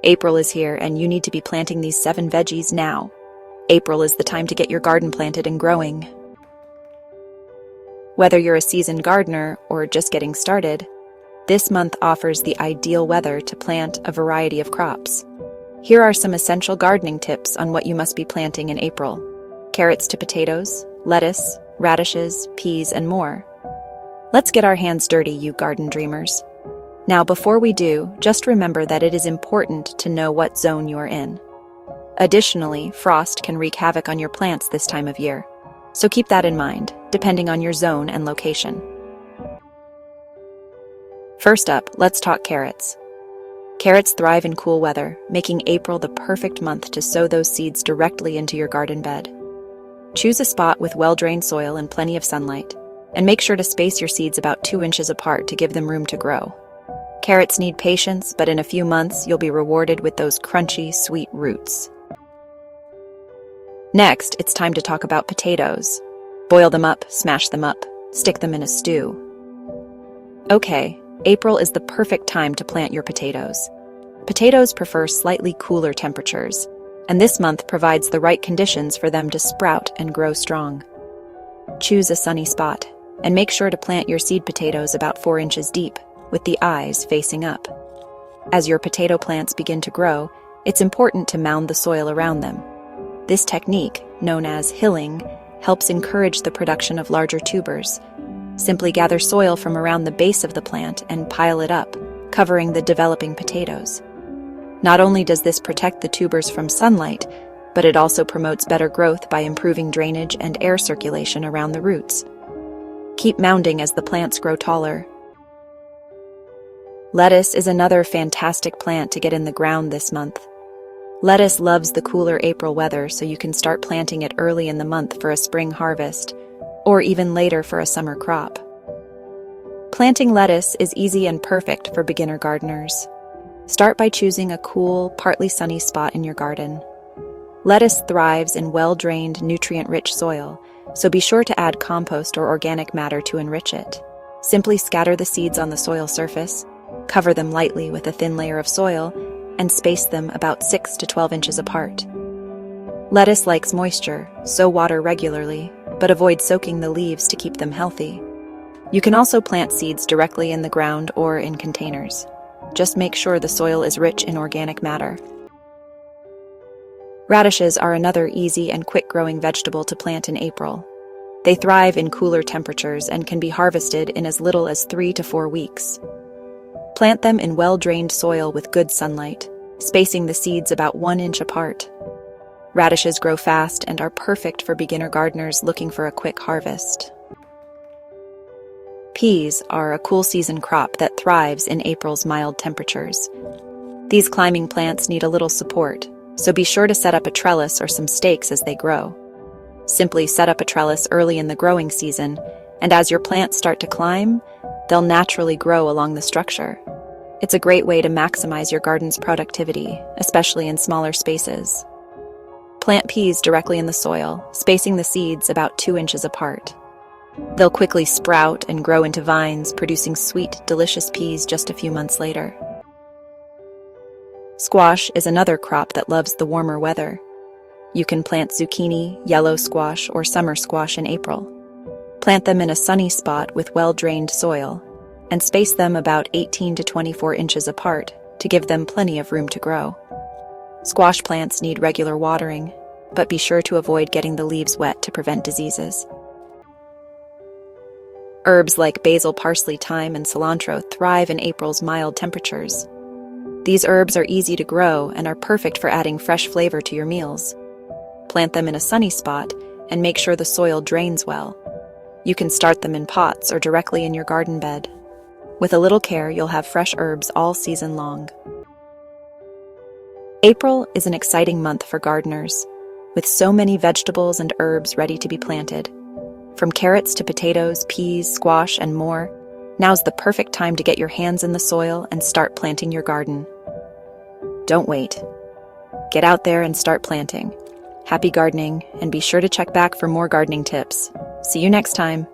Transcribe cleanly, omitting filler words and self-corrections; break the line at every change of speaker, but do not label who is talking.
April is here, and you need to be planting these 7 veggies now. April is the time to get your garden planted and growing. Whether you're a seasoned gardener or just getting started, this month offers the ideal weather to plant a variety of crops. Here are some essential gardening tips on what you must be planting in April: carrots to potatoes, lettuce, radishes, peas, and more. Let's get our hands dirty, you garden dreamers. Now, before we do, just remember that it is important to know what zone you are in. Additionally, frost can wreak havoc on your plants this time of year, so keep that in mind, depending on your zone and location. First up, let's talk carrots. Carrots thrive in cool weather, making April the perfect month to sow those seeds directly into your garden bed. Choose a spot with well-drained soil and plenty of sunlight, and make sure to space your seeds about 2 inches apart to give them room to grow. Carrots need patience, but in a few months you'll be rewarded with those crunchy, sweet roots. Next, it's time to talk about potatoes. Boil them up, smash them up, stick them in a stew. Okay, April is the perfect time to plant your potatoes. Potatoes prefer slightly cooler temperatures, and this month provides the right conditions for them to sprout and grow strong. Choose a sunny spot, and make sure to plant your seed potatoes about 4 inches deep, with the eyes facing up. As your potato plants begin to grow, it's important to mound the soil around them. This technique, known as hilling, helps encourage the production of larger tubers. Simply gather soil from around the base of the plant and pile it up, covering the developing potatoes. Not only does this protect the tubers from sunlight, but it also promotes better growth by improving drainage and air circulation around the roots. Keep mounding as the plants grow taller. Lettuce is another fantastic plant to get in the ground this month. Lettuce loves the cooler April weather, so you can start planting it early in the month for a spring harvest, or even later for a summer crop. Planting lettuce is easy and perfect for beginner gardeners. Start by choosing a cool, partly sunny spot in your garden. Lettuce thrives in well-drained, nutrient-rich soil, so be sure to add compost or organic matter to enrich it. Simply scatter the seeds on the soil surface, cover them lightly with a thin layer of soil, and space them about 6 to 12 inches apart. Lettuce likes moisture, so water regularly, but avoid soaking the leaves to keep them healthy. You can also plant seeds directly in the ground or in containers. Just make sure the soil is rich in organic matter. Radishes are another easy and quick-growing vegetable to plant in April. They thrive in cooler temperatures and can be harvested in as little as 3 to 4 weeks. Plant them in well-drained soil with good sunlight, spacing the seeds about 1 inch apart. Radishes grow fast and are perfect for beginner gardeners looking for a quick harvest. Peas are a cool season crop that thrives in April's mild temperatures. These climbing plants need a little support, so be sure to set up a trellis or some stakes as they grow. Simply set up a trellis early in the growing season, and as your plants start to climb, they'll naturally grow along the structure. It's a great way to maximize your garden's productivity, especially in smaller spaces. Plant peas directly in the soil, spacing the seeds about 2 inches apart. They'll quickly sprout and grow into vines, producing sweet, delicious peas just a few months later. Squash is another crop that loves the warmer weather. You can plant zucchini, yellow squash, or summer squash in April. Plant them in a sunny spot with well-drained soil, and space them about 18 to 24 inches apart to give them plenty of room to grow. Squash plants need regular watering, but be sure to avoid getting the leaves wet to prevent diseases. Herbs like basil, parsley, thyme, and cilantro thrive in April's mild temperatures. These herbs are easy to grow and are perfect for adding fresh flavor to your meals. Plant them in a sunny spot and make sure the soil drains well. You can start them in pots or directly in your garden bed. With a little care, you'll have fresh herbs all season long. April is an exciting month for gardeners, with so many vegetables and herbs ready to be planted. From carrots to potatoes, peas, squash, and more, now's the perfect time to get your hands in the soil and start planting your garden. Don't wait. Get out there and start planting. Happy gardening, and be sure to check back for more gardening tips. See you next time.